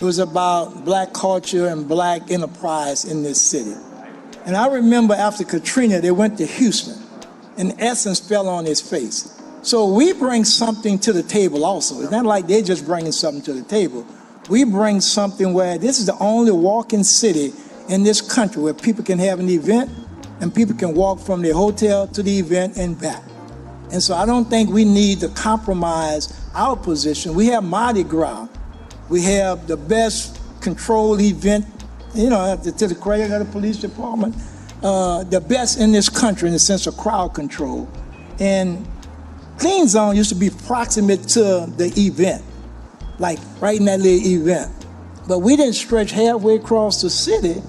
It was about black culture and black enterprise in this city. And I remember after Katrina, they went to Houston, and Essence fell on his face. So we bring something to the table also. It's not like they're just bringing something to the table. We bring something where this is the only walk-in city in this country where people can have an event and people can walk from their hotel to the event and back. And so I don't think we need to compromise our position. We have Mardi Gras. We have the best controlled event, to the credit of the police department, the best in this country in the sense of crowd control. And Clean Zone used to be proximate to the event, like right in that little event. But we didn't stretch halfway across the city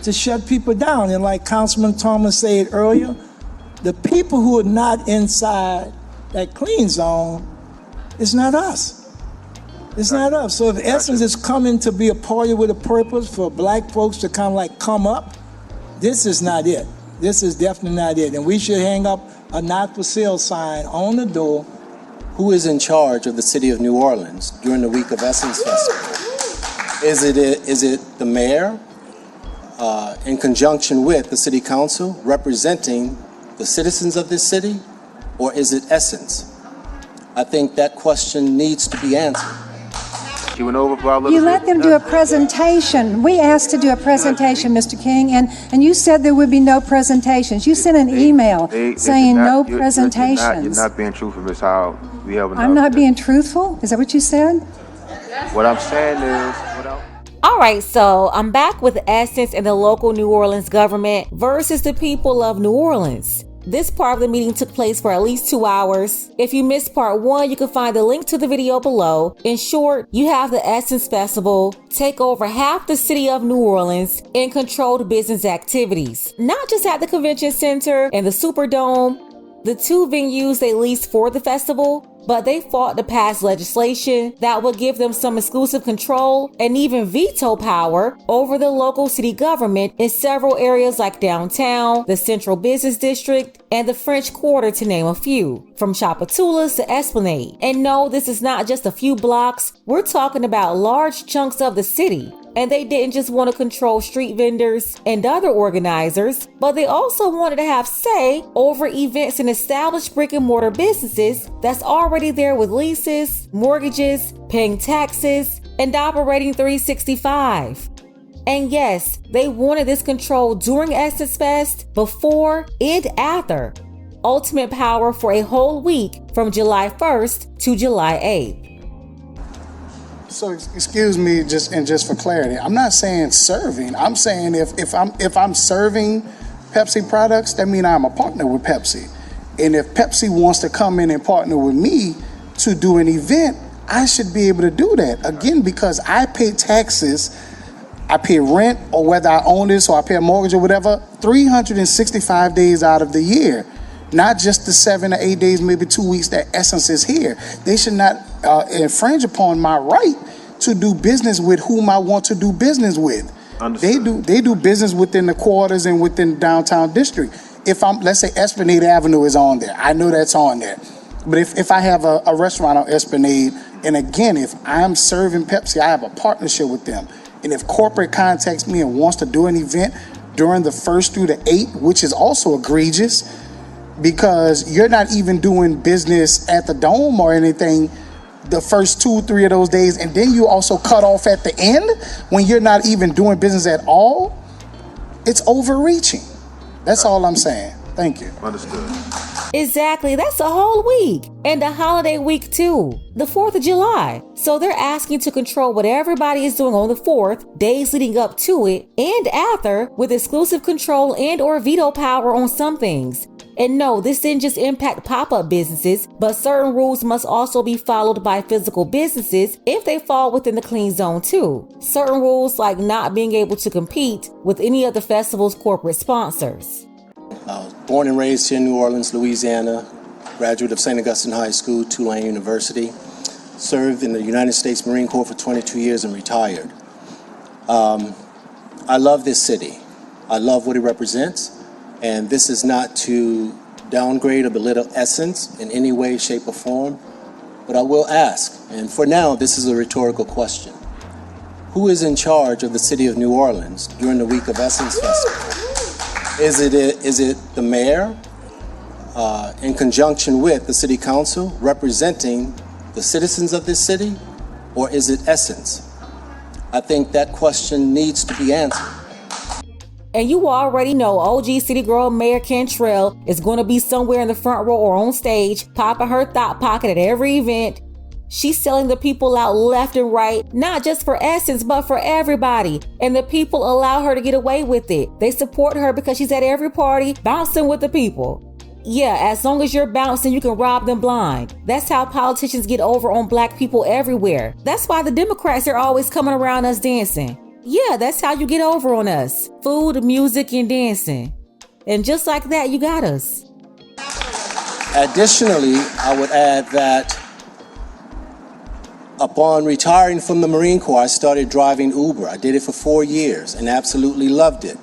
to shut people down. And like Councilman Thomas said earlier, the people who are not inside that Clean Zone, it's not us. It's not us. So if Essence is coming to be a party with a purpose for black folks to kind of like come up, this is not it. This is definitely not it. And we should hang up a not for sale sign on the door. Who is in charge of the city of New Orleans during the week of Essence Festival? Is it the mayor in conjunction with the city council representing the citizens of this city, or is it Essence? I think that question needs to be answered. You let them do a presentation. We asked to do a presentation, Mr. King, and you said there would be no presentations. You sent an email saying no presentations. You're not being truthful, Ms. Howell. I'm not being truthful? Is that what you said? What I'm saying is... All right, so I'm back with Essence and the local New Orleans government versus the people of New Orleans. This part of the meeting took place for at least 2 hours. If you missed part 1, you can find the link to the video below. In short, you have the Essence Festival take over half the city of New Orleans and control the business activities. Not just at the convention center and the Superdome, the 2 venues they leased for the festival, but they fought to pass legislation that would give them some exclusive control and even veto power over the local city government in several areas like downtown, the Central Business District, and the French Quarter, to name a few, from Chapatulas to Esplanade. And no, this is not just a few blocks. We're talking about large chunks of the city. And they didn't just want to control street vendors and other organizers, but they also wanted to have say over events in established brick and mortar businesses that's already there with leases, mortgages, paying taxes, and operating 365. And yes, they wanted this control during Essence Fest, before and after. Ultimate power for a whole week from July 1st to July 8th. So excuse me, just for clarity, I'm not saying serving. I'm saying if I'm serving Pepsi products, that means I'm a partner with Pepsi. And if Pepsi wants to come in and partner with me to do an event, I should be able to do that. Again, because I pay taxes, I pay rent, or whether I own this or I pay a mortgage or whatever, 365 days out of the year. Not just the 7 or 8 days, maybe 2 weeks that Essence is here. They should not infringe upon my right to do business with whom I want to do business with. Understood. They do business within the quarters and within the downtown district. If let's say Esplanade Avenue is on there, I know that's on there. But if I have a restaurant on Esplanade, and again, if I'm serving Pepsi, I have a partnership with them. And if corporate contacts me and wants to do an event during the 1st through the 8th, which is also egregious, because you're not even doing business at the Dome or anything the first 2 or 3 of those days, and then you also cut off at the end when you're not even doing business at all, it's overreaching. That's all I'm saying. Thank you. Understood. Exactly, that's a whole week. And a holiday week too, the 4th of July. So they're asking to control what everybody is doing on the 4th, days leading up to it, and after, with exclusive control and or veto power on some things. And no, this didn't just impact pop-up businesses, but certain rules must also be followed by physical businesses if they fall within the clean zone too. Certain rules like not being able to compete with any of the festival's corporate sponsors. Born and raised here in New Orleans, Louisiana, graduate of St. Augustine High School, Tulane University, served in the United States Marine Corps for 22 years and retired. I love this city. I love what it represents. And this is not to downgrade or belittle Essence in any way, shape, or form, but I will ask, and for now, this is a rhetorical question. Who is in charge of the city of New Orleans during the week of Essence Festival? Is it the mayor in conjunction with the city council representing the citizens of this city, or is it Essence? I think that question needs to be answered. And you already know OG City Girl Mayor Cantrell is going to be somewhere in the front row or on stage, popping her thought pocket at every event. She's selling the people out left and right, not just for Essence, but for everybody. And the people allow her to get away with it. They support her because she's at every party, bouncing with the people. Yeah, as long as you're bouncing, you can rob them blind. That's how politicians get over on black people everywhere. That's why the Democrats are always coming around us dancing. Yeah, that's how you get over on us. Food, music, and dancing. And just like that, you got us. Additionally, I would add that upon retiring from the Marine Corps, I started driving Uber. I did it for 4 years and absolutely loved it.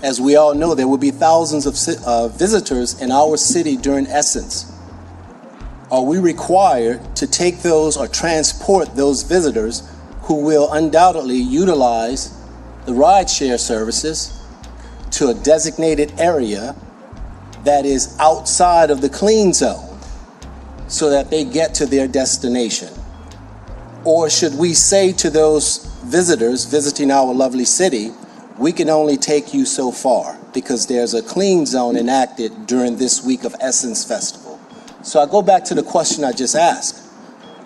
As we all know, there will be thousands of visitors in our city during Essence. Are we required to take those or transport those visitors who will undoubtedly utilize the rideshare services to a designated area that is outside of the clean zone so that they get to their destination? Or should we say to those visitors visiting our lovely city, we can only take you so far because there's a clean zone enacted during this week of Essence Festival? So I go back to the question I just asked.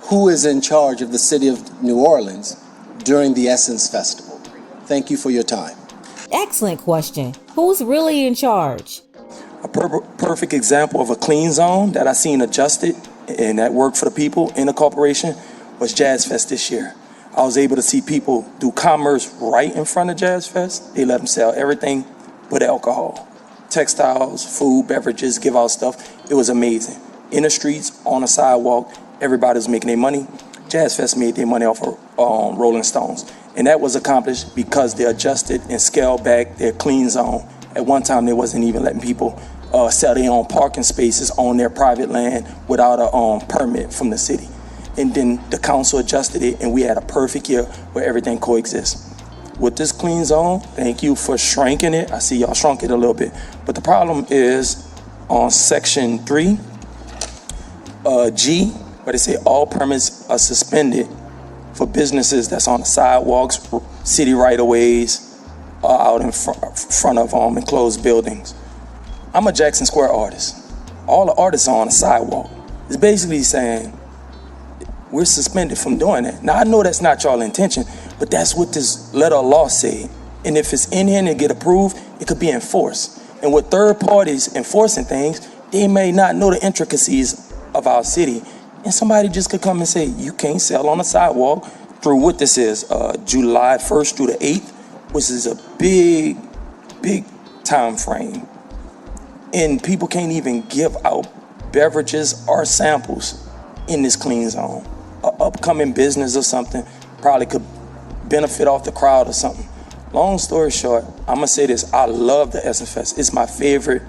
Who is in charge of the city of New Orleans during the Essence Festival? Thank you for your time. Excellent question. Who's really in charge? A perfect example of a clean zone that I seen adjusted and that worked for the people in the corporation was Jazz Fest this year. I was able to see people do commerce right in front of Jazz Fest. They let them sell everything but alcohol. Textiles, food, beverages, give out stuff. It was amazing. In the streets, on the sidewalk, everybody was making their money. Jazz Fest made their money off of Rolling Stones. And that was accomplished because they adjusted and scaled back their clean zone. At one time, they wasn't even letting people sell their own parking spaces on their private land without a permit from the city. And then the council adjusted it, and we had a perfect year where everything coexists. With this clean zone, thank you for shrinking it. I see y'all shrunk it a little bit. But the problem is on section 3, G, where they say all permits are suspended for businesses that's on the sidewalks, city right-of-ways, out in front of enclosed buildings. I'm a Jackson Square artist. All the artists are on the sidewalk. It's basically saying we're suspended from doing that. Now, I know that's not y'all intention, but that's what this letter of law said. And if it's in here and it get approved, it could be enforced. And with third parties enforcing things, they may not know the intricacies of our city. And somebody just could come and say, you can't sell on the sidewalk through what this is, July 1st through the 8th, which is a big time frame. And people can't even give out beverages or samples in this clean zone. An upcoming business or something probably could benefit off the crowd or something. Long story short, I'm gonna say this, I love the Essence Fest. It's my favorite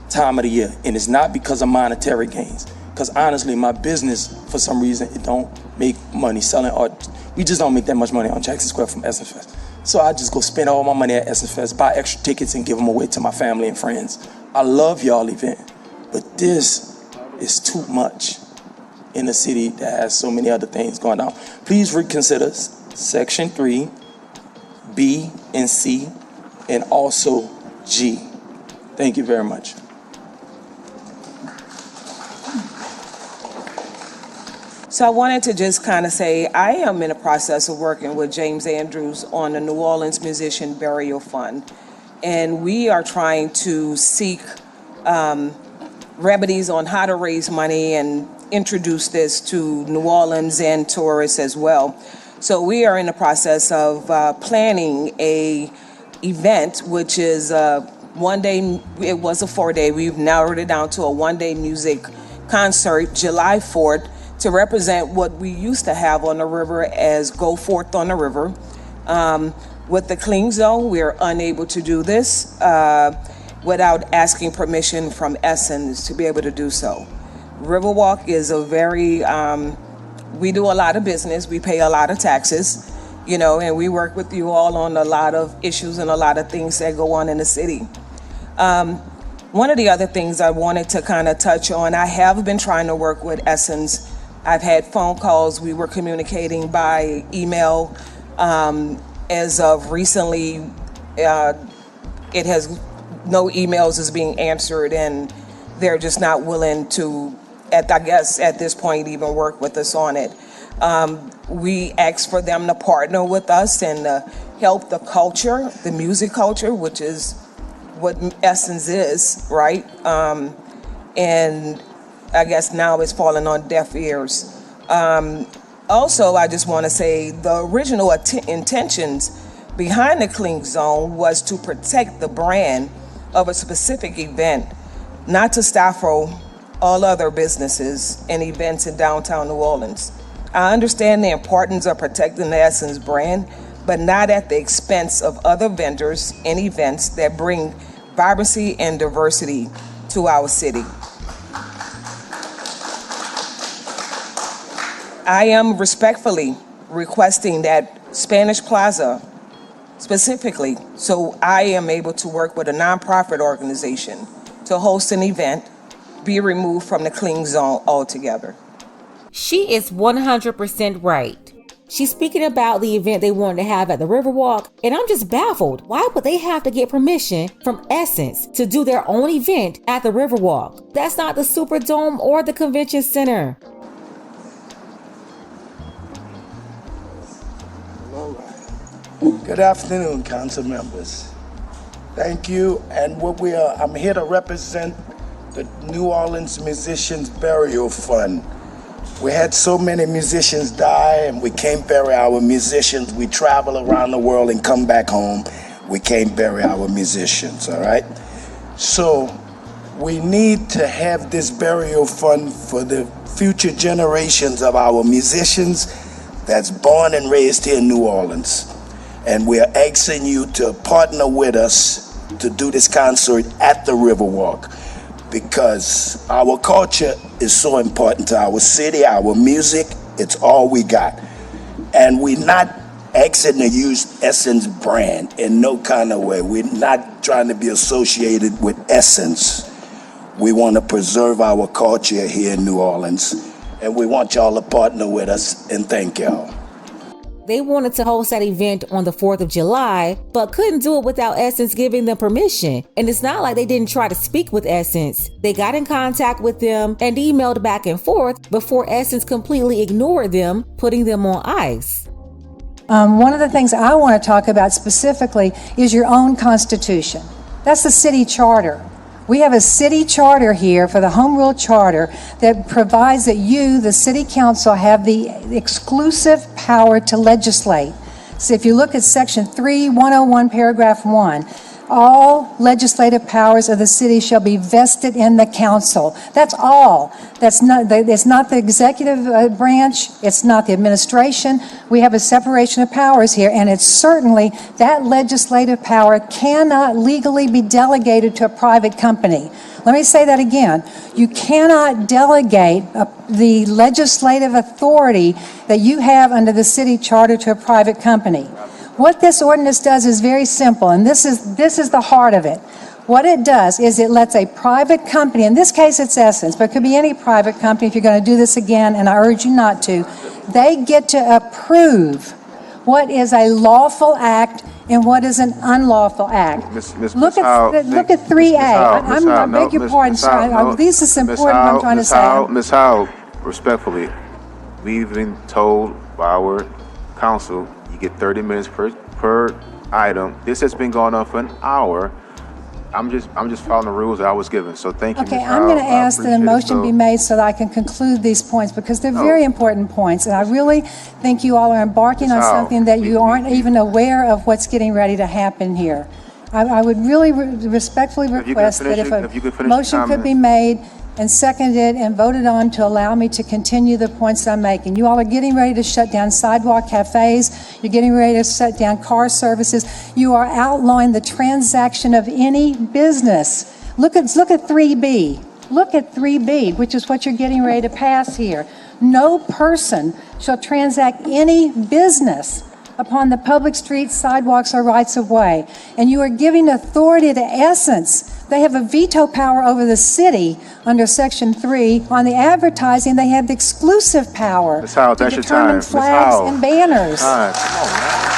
time of the year, and it's not because of monetary gains. Because honestly, my business, for some reason, it don't make money selling art. We just don't make that much money on Jackson Square from Essence Fest. So I just go spend all my money at Essence Fest, buy extra tickets, and give them away to my family and friends. I love y'all event, but this is too much in a city that has so many other things going on. Please reconsider Section 3, B and C, and also G. Thank you very much. So I wanted to just kind of say, I am in the process of working with James Andrews on the New Orleans Musician Burial Fund. And we are trying to seek remedies on how to raise money and introduce this to New Orleans and tourists as well. So we are in the process of planning a event, which is one day, it was a 4-day, we've narrowed it down to a 1-day music concert, July 4th, to represent what we used to have on the river as Go Forth on the River. With the clean zone, we're unable to do this without asking permission from Essence to be able to do so. Riverwalk is a very, we do a lot of business, we pay a lot of taxes, and we work with you all on a lot of issues and a lot of things that go on in the city. One of the other things I wanted to kind of touch on, I have been trying to work with Essence. I've had phone calls. We were communicating by email. As of recently, it has no emails is being answered, and they're just not willing to, I guess, at this point, even work with us on it. We asked for them to partner with us and help the culture, the music culture, which is what Essence is, right? And I guess now it's falling on deaf ears. Also, I just want to say the original intentions behind the Clean Zone was to protect the brand of a specific event, not to stifle all other businesses and events in downtown New Orleans. I understand the importance of protecting the Essence brand, but not at the expense of other vendors and events that bring vibrancy and diversity to our city. I am respectfully requesting that Spanish Plaza specifically, so I am able to work with a nonprofit organization to host an event, be removed from the Clean Zone altogether. She is 100% right. She's speaking about the event they wanted to have at the Riverwalk, and I'm just baffled. Why would they have to get permission from Essence to do their own event at the Riverwalk? That's not the Superdome or the Convention Center. Good afternoon, council members. Thank you. And I'm here to represent the New Orleans Musicians Burial Fund. We had so many musicians die, and we can't bury our musicians. We travel around the world and come back home. We can't bury our musicians, all right? So we need to have this burial fund for the future generations of our musicians that's born and raised here in New Orleans. And we are asking you to partner with us to do this concert at the Riverwalk, because our culture is so important to our city, our music, it's all we got. And we're not asking to use Essence brand in no kind of way. We're not trying to be associated with Essence. We want to preserve our culture here in New Orleans, and we want y'all to partner with us, and thank y'all. They wanted to host that event on the 4th of July, but couldn't do it without Essence giving them permission. And it's not like they didn't try to speak with Essence. They got in contact with them and emailed back and forth before Essence completely ignored them, putting them on ice. One of the things I want to talk about specifically is your own constitution. That's the city charter. We have a city charter here for the Home Rule Charter that provides that you, the City Council, have the exclusive power to legislate. So if you look at Section 3-101, Paragraph 1, all legislative powers of the city shall be vested in the council. That's all. It's not the executive branch. It's not the administration. We have a separation of powers here, and it's certainly that legislative power cannot legally be delegated to a private company. Let me say that again. You cannot delegate the legislative authority that you have under the city charter to a private company. What this ordinance does is very simple, and this is the heart of it. What it does is it lets a private company, in this case it's Essence, but it could be any private company if you're going to do this again, and I urge you not to, they get to approve what is a lawful act and what is an unlawful act. Look at 3A. I beg your pardon, sir. This is important what I'm trying to say. Ms. Howe, respectfully, we've been told by our council you get 30 minutes per item. This has been going on for an hour. I'm just following the rules that I was given. So thank you. Okay, Ms. I'm Howe. going to ask that a motion be made so that I can conclude these points because they're very important points, and I really think you all are embarking on something that you aren't even aware of what's getting ready to happen here. I would really respectfully request that if a motion could be made and seconded and voted on to allow me to continue the points I'm making. You all are getting ready to shut down sidewalk cafes. You're getting ready to shut down car services. You are outlawing the transaction of any business. Look at 3B. Look at 3B, which is what you're getting ready to pass here. No person shall transact any business upon the public streets, sidewalks, or rights of way. And you are giving authority to Essence. They have a veto power over the city under Section 3. On the advertising, they have the exclusive power Ms. Howell, to that's your determine time. Ms. flags Howell. and banners. Time. Come on, man.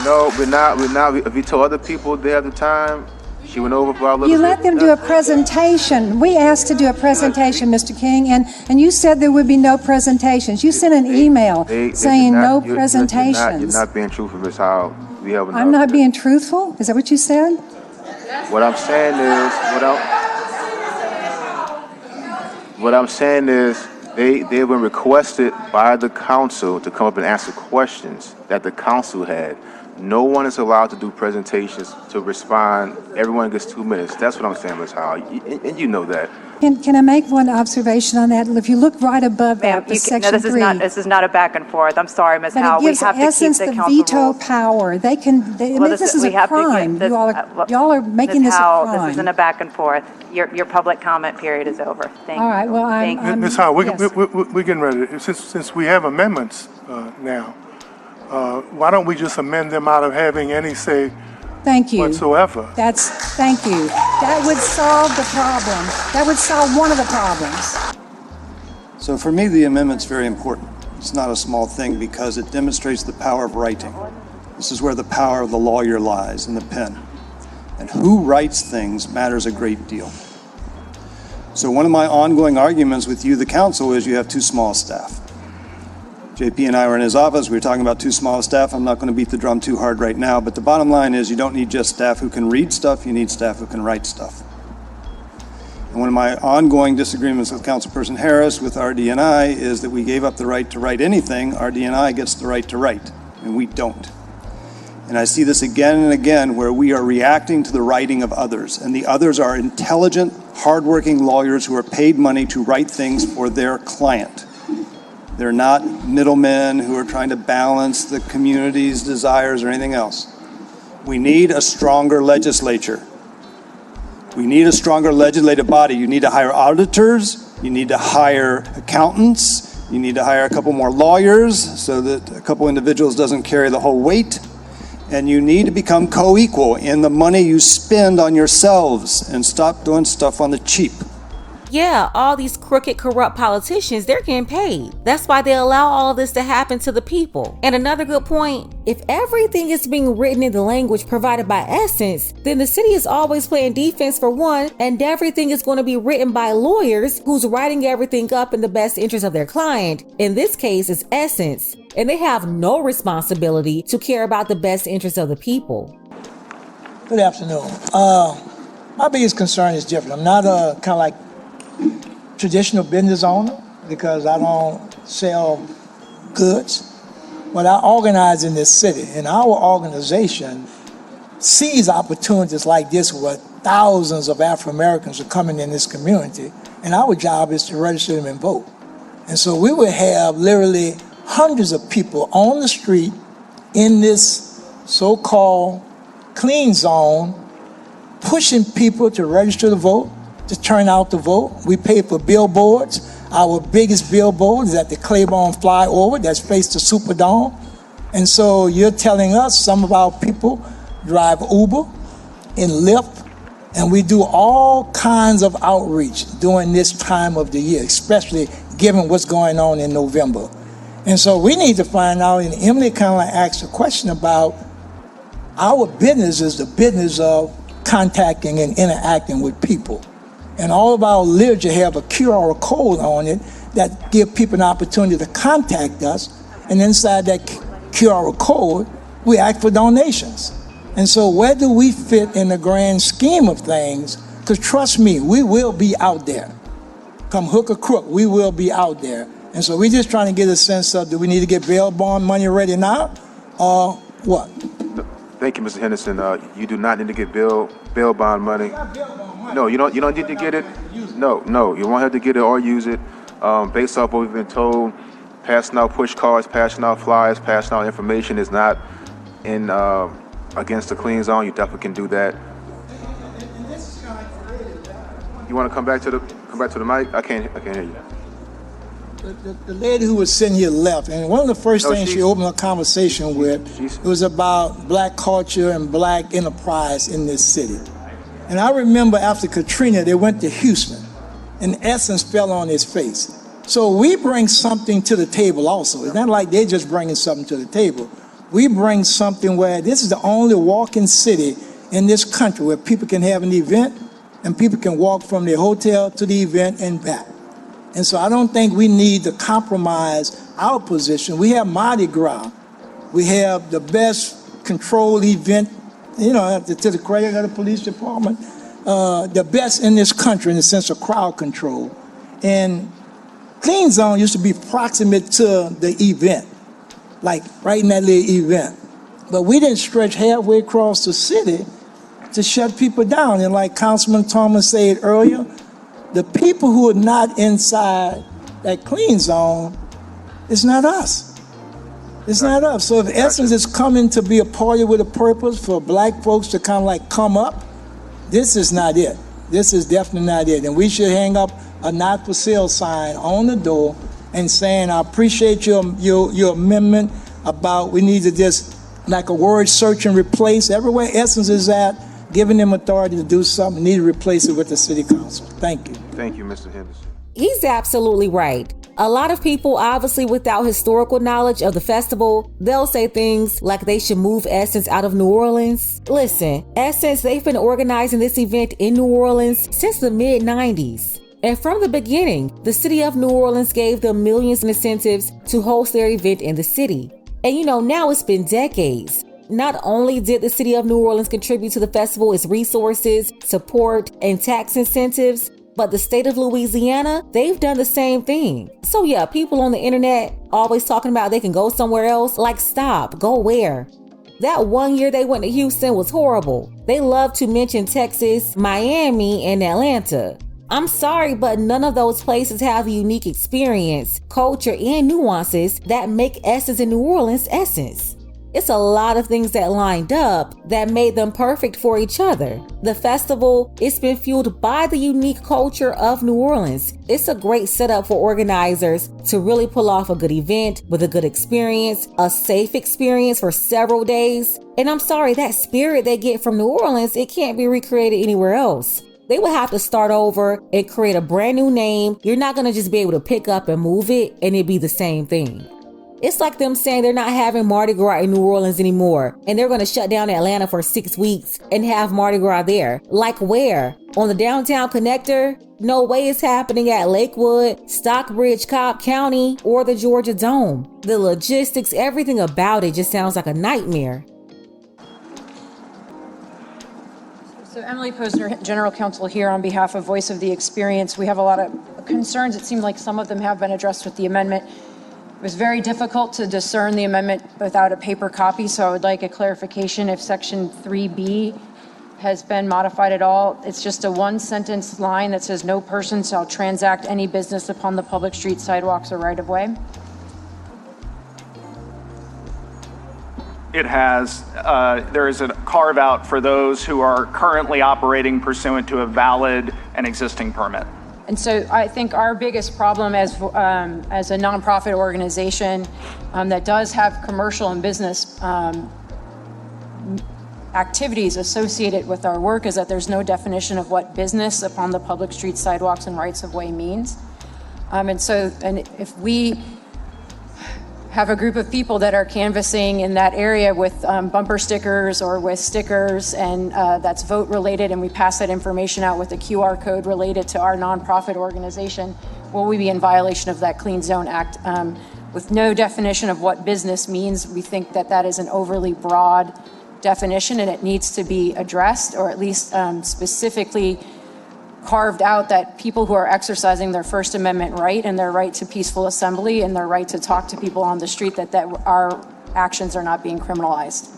No, if you told other people they have the time, she went over for our little You bit. let them do a presentation. We asked to do a presentation, Mr. King, and you said there would be no presentations. You sent an email saying no presentations. You're not being truthful, Ms. Howell. We have enough. I'm not being truthful? Is that what you said? What I'm saying is, they've been requested by the council to come up and answer questions that the council had. No one is allowed to do presentations to respond. Everyone gets 2 minutes. That's what I'm saying, Ms. Howell, and you know that. Can I make one observation on that? If you look right above that, the Section 3. This is not a back and forth. I'm sorry, Ms. But Howell. it gives We have to keep Essence the the council veto rules. power. This is we a have to get crime. this- Y'all are making Ms. this a Howell, crime. This isn't a back and forth. Your public comment period is over. Thank you. All right, well, I'm... Ms. Howell, yes. we're getting ready. Since we have amendments now, why don't we just amend them out of having any say Thank you. whatsoever? Thank you. That would solve the problem. That would solve one of the problems. So for me, the amendment's very important. It's not a small thing because it demonstrates the power of writing. This is where the power of the lawyer lies, in the pen. And who writes things matters a great deal. So one of my ongoing arguments with you, the council, is you have too small staff. JP and I were in his office. We were talking about too small staff. I'm not going to beat the drum too hard right now, but the bottom line is you don't need just staff who can read stuff. You need staff who can write stuff. And one of my ongoing disagreements with Councilperson Harris, with RD&I, is that we gave up the right to write anything. RD&I gets the right to write, and we don't. And I see this again and again where we are reacting to the writing of others, and the others are intelligent, hardworking lawyers who are paid money to write things for their client. They're not middlemen who are trying to balance the community's desires or anything else. We need a stronger legislature. We need a stronger legislative body. You need to hire auditors. You need to hire accountants. You need to hire a couple more lawyers so that a couple individuals doesn't carry the whole weight. And you need to become co-equal in the money you spend on yourselves and stop doing stuff on the cheap. Yeah, all these crooked, corrupt politicians, they're getting paid. That's why they allow all this to happen to the people. And another good point, if everything is being written in the language provided by Essence, then the city is always playing defense for one, and everything is going to be written by lawyers who's writing everything up in the best interest of their client. In this case, it's Essence. And they have no responsibility to care about the best interest of the people. Good afternoon. My biggest concern is different. I'm not a kind of like traditional business owner because I don't sell goods, but I organize in this city, and our organization sees opportunities like this where thousands of African Americans are coming in this community, and our job is to register them and vote. And so we would have literally hundreds of people on the street in this so-called clean zone pushing people to register to vote, to turn out to vote. We pay for billboards. Our biggest billboard is at the Claiborne flyover that's faced the Superdome. And so you're telling us some of our people drive Uber and Lyft, and we do all kinds of outreach during this time of the year, especially given what's going on in November. And so we need to find out, and Emily kind of asked a question about our business is the business of contacting and interacting with people. And all of our literature have a QR code on it that give people an opportunity to contact us. And inside that QR code, we ask for donations. And so where do we fit in the grand scheme of things? Because trust me, we will be out there. Come hook or crook, we will be out there. And so we're just trying to get a sense of, do we need to get bail bond money ready now or what? Thank you, Mr. Henderson. You do not need to get bail bond money. No, you don't need to get it. No, you won't have to get it or use it. Based off what we've been told, passing out push cards, passing out flyers, passing out information is not in against the clean zone. You definitely can do that. You want to come back to the mic? I can't hear you. The lady who was sitting here left, and one of the first No, things she she's- opened a conversation with it was about black culture and black enterprise in this city. And I remember after Katrina, they went to Houston, and Essence fell on his face. So we bring something to the table also. It's not like they're just bringing something to the table. We bring something where this is the only walk-in city in this country where people can have an event and people can walk from their hotel to the event and back. And so I don't think we need to compromise our position. We have Mardi Gras. We have the best controlled event, to the credit of the police department, the best in this country in the sense of crowd control. And Clean Zone used to be proximate to the event, like right in that little event. But we didn't stretch halfway across the city to shut people down. And like Councilman Thomas said earlier, the people who are not inside that Clean Zone, it's not us. It's not us. So if Essence is coming to be a party with a purpose for black folks to kind of like come up, this is not it. This is definitely not it. And we should hang up a not for sale sign on the door and saying, I appreciate your amendment about we need to just, like a word search and replace. Everywhere Essence is at, giving them authority to do something, need to replace it with the city council. Thank you. Thank you, Mr. Henderson. He's absolutely right. A lot of people, obviously without historical knowledge of the festival, they'll say things like they should move Essence out of New Orleans. Listen, Essence, they've been organizing this event in New Orleans since the mid-90s. And from the beginning, the city of New Orleans gave them millions in incentives to host their event in the city. And now it's been decades. Not only did the city of New Orleans contribute to the festival its resources, support, and tax incentives, but the state of Louisiana, they've done the same thing. So yeah, people on the internet always talking about they can go somewhere else. Like, stop, go where? That one year they went to Houston was horrible. They love to mention Texas, Miami, and Atlanta. I'm sorry, but none of those places have the unique experience, culture, and nuances that make Essence in New Orleans Essence. It's a lot of things that lined up that made them perfect for each other. The festival, it's been fueled by the unique culture of New Orleans. It's a great setup for organizers to really pull off a good event with a good experience, a safe experience for several days. And I'm sorry, that spirit they get from New Orleans, it can't be recreated anywhere else. They would have to start over and create a brand new name. You're not gonna just be able to pick up and move it and it be the same thing. It's like them saying they're not having Mardi Gras in New Orleans anymore, and they're going to shut down Atlanta for 6 weeks and have Mardi Gras there. Like where? On the downtown connector? No way it's happening at Lakewood, Stockbridge, Cobb County, or the Georgia Dome. The logistics, everything about it just sounds like a nightmare. So Emily Posner, General Counsel here on behalf of Voice of the Experience. We have a lot of concerns. It seemed like some of them have been addressed with the amendment. It was very difficult to discern the amendment without a paper copy, so I would like a clarification if Section 3B has been modified at all. It's just a one-sentence line that says, "No person shall transact any business upon the public streets, sidewalks, or right-of-way." It has, there is a carve-out for those who are currently operating pursuant to a valid and existing permit. And so I think our biggest problem as a nonprofit organization that does have commercial and business activities associated with our work is that there's no definition of what business upon the public streets, sidewalks, and rights of way means. And if we have a group of people that are canvassing in that area with bumper stickers or with stickers, and that's vote related, and we pass that information out with a QR code related to our nonprofit organization, will we be in violation of that Clean Zone Act? With no definition of what business means, we think that that is an overly broad definition, and it needs to be addressed, or at least specifically carved out that people who are exercising their First Amendment right and their right to peaceful assembly and their right to talk to people on the street, that our actions are not being criminalized.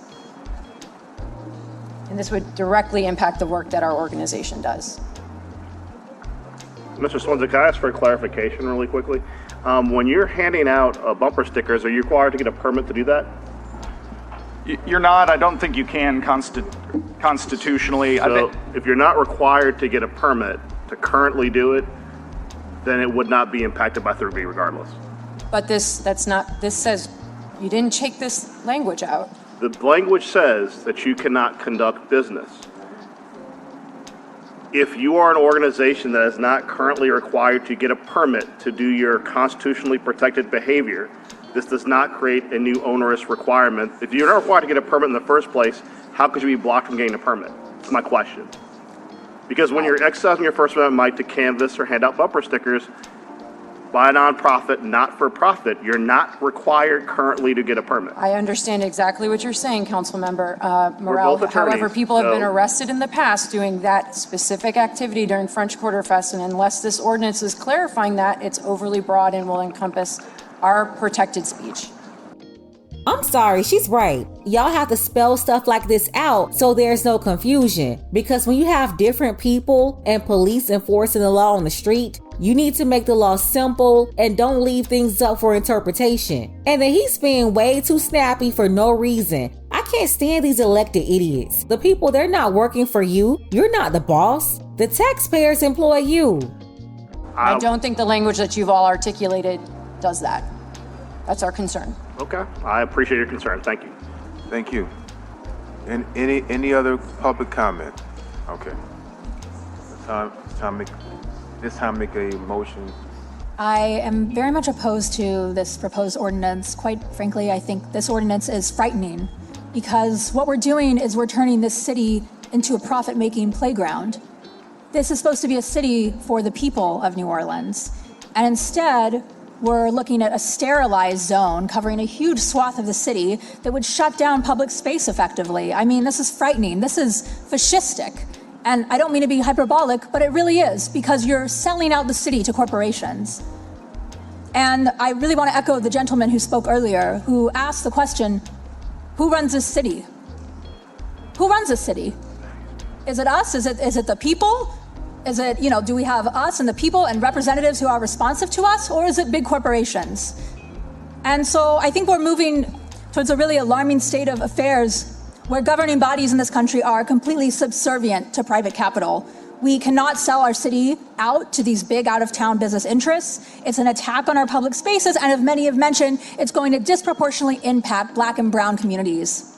And this would directly impact the work that our organization does. Mr. Swenson, can I ask for a clarification really quickly? When you're handing out bumper stickers, are you required to get a permit to do that? You're not. I don't think you can constitutionally. So if you're not required to get a permit to currently do it, then it would not be impacted by 3B regardless. But this says, you didn't take this language out. The language says that you cannot conduct business. If you are an organization that is not currently required to get a permit to do your constitutionally protected behavior, this does not create a new onerous requirement. If you're not required to get a permit in the first place, how could you be blocked from getting a permit? That's my question. Because when you're exercising your First Amendment right to canvass or hand out bumper stickers by a nonprofit, not for profit, you're not required currently to get a permit. I understand exactly what you're saying, Councilmember Morrell. both attorneys, However, people have been so- arrested in the past doing that specific activity during French Quarter Fest, and unless this ordinance is clarifying that, it's overly broad and will encompass our protected speech. I'm sorry, she's right. Y'all have to spell stuff like this out so there's no confusion. Because when you have different people and police enforcing the law on the street, you need to make the law simple and don't leave things up for interpretation. And then he's being way too snappy for no reason. I can't stand these elected idiots. The people, they're not working for you. You're not the boss. The taxpayers employ you. I don't think the language that you've all articulated does that. That's our concern. Okay, I appreciate your concern. Thank you. Thank you. And any other public comment? Okay. This time make a motion. I am very much opposed to this proposed ordinance. Quite frankly, I think this ordinance is frightening because what we're doing is we're turning this city into a profit-making playground. This is supposed to be a city for the people of New Orleans. And instead, we're looking at a sterilized zone covering a huge swath of the city that would shut down public space effectively. I mean, this is frightening. This is fascistic. And I don't mean to be hyperbolic, but it really is, because you're selling out the city to corporations. And I really want to echo the gentleman who spoke earlier, who asked the question, who runs this city? Who runs this city? Is it us? Is it the people? Is it, do we have us and the people and representatives who are responsive to us, or is it big corporations? And so I think we're moving towards a really alarming state of affairs where governing bodies in this country are completely subservient to private capital. We cannot sell our city out to these big out-of-town business interests. It's an attack on our public spaces, and as many have mentioned, it's going to disproportionately impact Black and brown communities.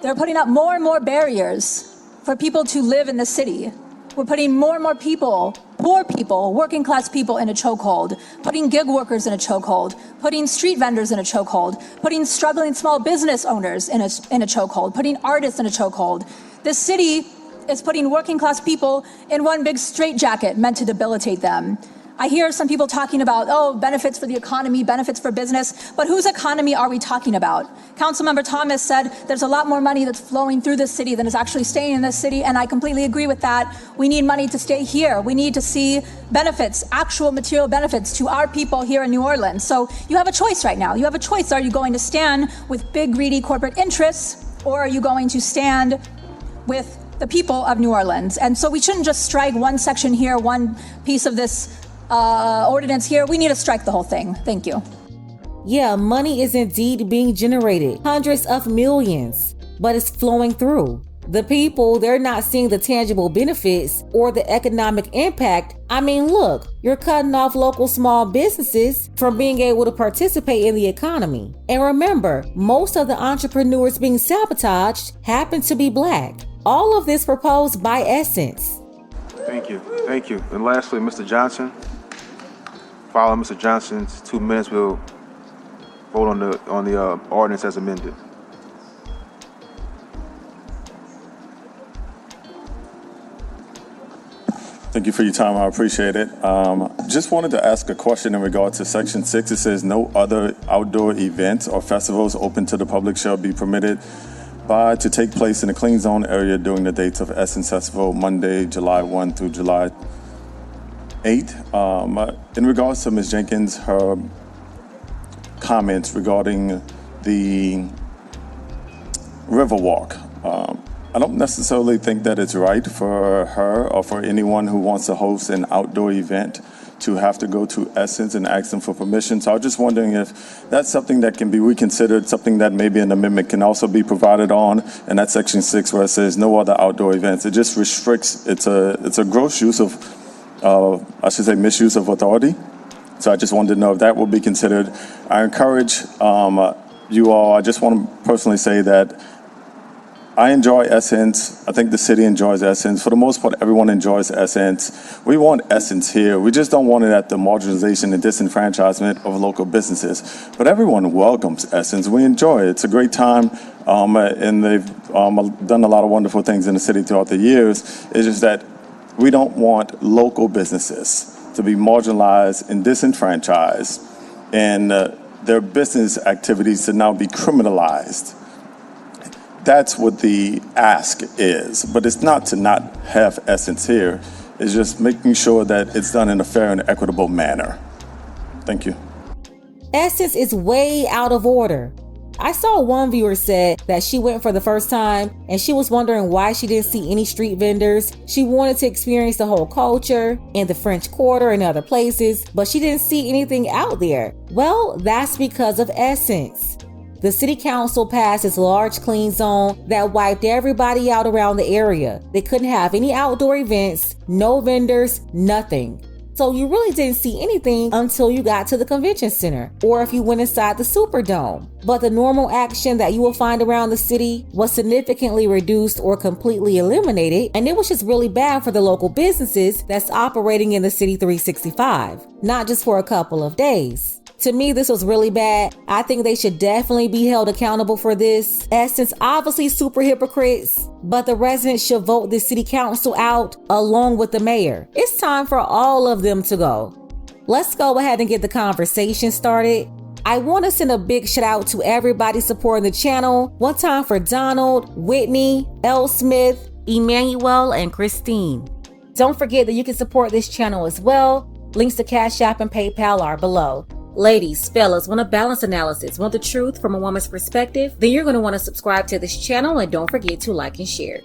They're putting up more and more barriers for people to live in the city. We're putting more and more people, poor people, working class people in a chokehold, putting gig workers in a chokehold, putting street vendors in a chokehold, putting struggling small business owners in a chokehold, putting artists in a chokehold. This city is putting working class people in one big straitjacket meant to debilitate them. I hear some people talking about, benefits for the economy, benefits for business, but whose economy are we talking about? Councilmember Thomas said there's a lot more money that's flowing through this city than is actually staying in this city, and I completely agree with that. We need money to stay here. We need to see benefits, actual material benefits to our people here in New Orleans. So you have a choice right now. You have a choice. Are you going to stand with big, greedy corporate interests, or are you going to stand with the people of New Orleans? And so we shouldn't just strike one section here, one piece of this ordinance here. We need to strike the whole thing. Thank you. Yeah, money is indeed being generated, hundreds of millions, but it's flowing through. The people, they're not seeing the tangible benefits or the economic impact. I mean, look, you're cutting off local small businesses from being able to participate in the economy. And remember, most of the entrepreneurs being sabotaged happen to be Black. All of this proposed by Essence. Thank you. Thank you. And lastly, Mr. Johnson. Following Mr. Johnson's 2 minutes, we'll vote on the ordinance as amended. Thank you for your time. I appreciate it. Just wanted to ask a question in regard to Section 6. It says no other outdoor events or festivals open to the public shall be permitted to take place in a clean zone area during the dates of Essence Festival, Monday, July 1 through July 8. In regards to Ms. Jenkins, her comments regarding the Riverwalk, I don't necessarily think that it's right for her or for anyone who wants to host an outdoor event to have to go to Essence and ask them for permission. So I was just wondering if that's something that can be reconsidered, something that maybe an amendment can also be provided on, and that's Section 6 where it says no other outdoor events. It just restricts, it's a gross use of I should say, misuse of authority. So I just wanted to know if that will be considered. I encourage you all, I just want to personally say that I enjoy Essence. I think the city enjoys Essence. For the most part, everyone enjoys Essence. We want Essence here. We just don't want it at the marginalization and disenfranchisement of local businesses. But everyone welcomes Essence. We enjoy it. It's a great time, and they've done a lot of wonderful things in the city throughout the years. It's just that we don't want local businesses to be marginalized and disenfranchised, and their business activities to now be criminalized. That's what the ask is, but it's not to not have Essence here. It's just making sure that it's done in a fair and equitable manner. Thank you. Essence is way out of order. I saw one viewer said that she went for the first time and she was wondering why she didn't see any street vendors. She wanted to experience the whole culture in the French Quarter and other places, but she didn't see anything out there. Well, that's because of Essence. The city council passed this large clean zone that wiped everybody out around the area. They couldn't have any outdoor events, no vendors, nothing. So you really didn't see anything until you got to the convention center or if you went inside the Superdome. But the normal action that you will find around the city was significantly reduced or completely eliminated, and it was just really bad for the local businesses that's operating in the city 365, not just for a couple of days. To me, this was really bad. I think they should definitely be held accountable for this. Essence obviously super hypocrites, but the residents should vote the city council out along with the mayor. It's time for all of them to go. Let's go ahead and get the conversation started. I want to send a big shout out to everybody supporting the channel. One time for Donald, Whitney, L. Smith, Emmanuel, and Christine. Don't forget that you can support this channel as well. Links to Cash App and PayPal are below. Ladies, fellas, want a balanced analysis, want the truth from a woman's perspective? Then you're going to want to subscribe to this channel and don't forget to like and share.